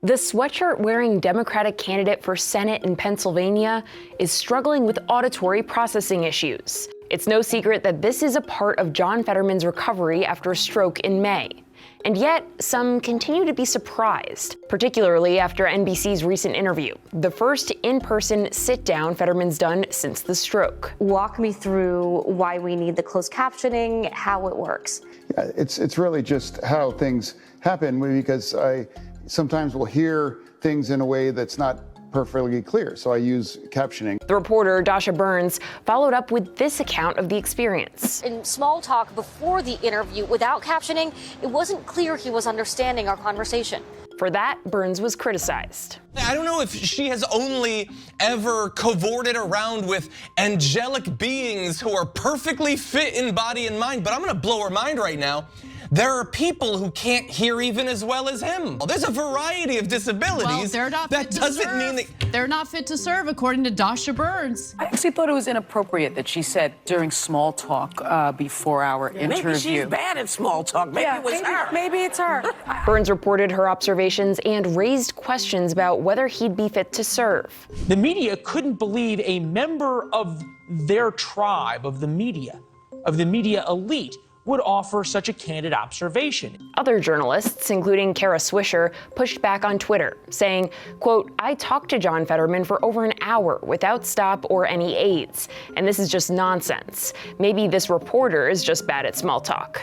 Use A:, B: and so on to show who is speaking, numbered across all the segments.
A: The sweatshirt-wearing Democratic candidate for Senate in Pennsylvania is struggling with auditory processing issues. It's no secret that this is a part of John Fetterman's recovery after a stroke in May. And yet, some continue to be surprised, particularly after NBC's recent interview, the first in-person sit-down Fetterman's done since the stroke.
B: Walk me through why we need the closed captioning, how it works.
C: Yeah, it's really just how things happen, because I sometimes will hear things in a way that's not perfectly clear, so I use captioning.
A: The reporter, Dasha Burns, followed up with this account of the experience.
B: In small talk before the interview, without captioning, it wasn't clear he was understanding our conversation.
A: For that, Burns was criticized.
D: I don't know if she has only ever cavorted around with angelic beings who are perfectly fit in body and mind, but I'm gonna blow her mind right now. There are people who can't hear even as well as him. There's a variety of disabilities.
E: Well, they're not
D: that
E: fit to
D: doesn't
E: serve.
D: mean that
E: They're not fit to serve, according to Dasha Burns.
F: I actually thought it was inappropriate that she said during small talk before our interview.
G: Maybe she's bad at small talk. Maybe it was her.
B: Maybe it's her.
A: Burns reported her observations and raised questions about whether he'd be fit to serve.
H: The media couldn't believe a member of their tribe, of the media elite, would offer such a candid observation.
A: Other journalists, including Kara Swisher, pushed back on Twitter, saying, quote, "I talked to John Fetterman for over an hour without stop or any aids, and this is just nonsense. Maybe this reporter is just bad at small talk."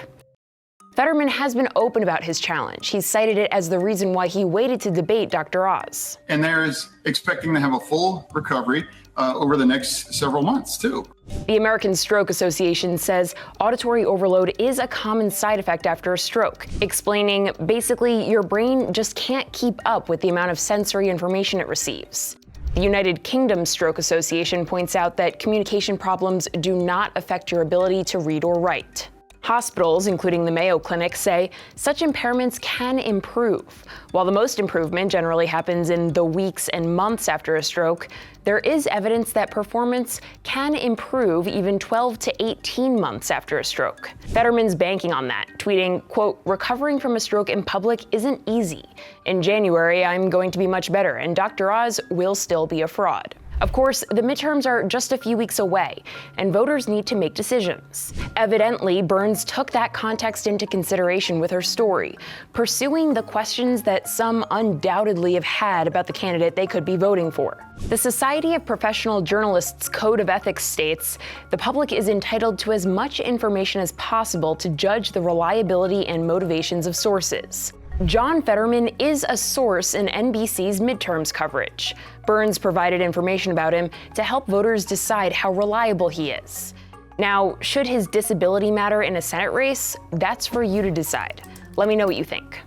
A: Fetterman has been open about his challenge. He's cited it as the reason why he waited to debate Dr. Oz.
I: And there is expecting to have a full recovery over the next several months, too.
A: The American Stroke Association says auditory overload is a common side effect after a stroke, explaining basically your brain just can't keep up with the amount of sensory information it receives. The United Kingdom Stroke Association points out that communication problems do not affect your ability to read or write. Hospitals, including the Mayo Clinic, say such impairments can improve. While the most improvement generally happens in the weeks and months after a stroke, there is evidence that performance can improve even 12 to 18 months after a stroke. Fetterman's banking on that, tweeting, quote, "Recovering from a stroke in public isn't easy. In January, I'm going to be much better, and Dr. Oz will still be a fraud." Of course, the midterms are just a few weeks away, and voters need to make decisions. Evidently, Burns took that context into consideration with her story, pursuing the questions that some undoubtedly have had about the candidate they could be voting for. The Society of Professional Journalists Code of Ethics states the public is entitled to as much information as possible to judge the reliability and motivations of sources. John Fetterman is a source in NBC's midterms coverage. Burns provided information about him to help voters decide how reliable he is. Now, should his disability matter in a Senate race? That's for you to decide. Let me know what you think.